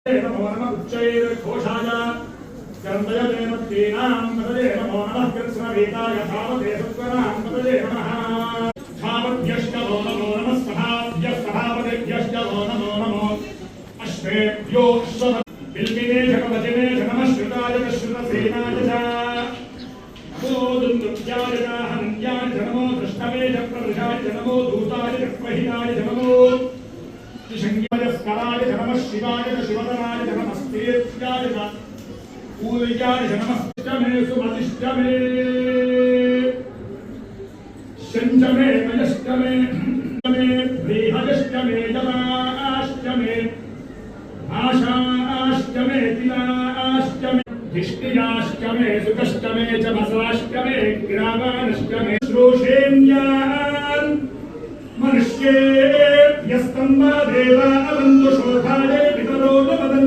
नमो नमः उच्चैर्घोषाय कर्मयते मत्तीनां पदये नमो नमः कृत्स्नवेदाय धावते सत्वनां पदये नमः धावद्यश्च वो नमो नमः सभाभ्यः वो नमो नमो अश्वेभ्यो बिल्बिने जगवचने नमः श्रुताय श्रुतसेनाय च नमो दुन्दुभ्याय हन्याय नमो दृष्टवे च प्रवृषाय नमो दूताय प्रहिताय नमो स्कराय नमः शिवाय शिवतराय नमस्तेत्याय पूज्याय नमस्ते सुमतिष्टमे शञ्चमे मयष्टमे बृहदष्टमे जलाष्टमे आशाष्टमे तिलाष्टमे धिष्टियाष्टमे सुतष्टमे च मसाष्टमे ग्रामाष्टमे श्रोषेण्यान् मनुष्ये यस्तम्बा देवा अवन्तु शोभाय पितरो न वदन्ति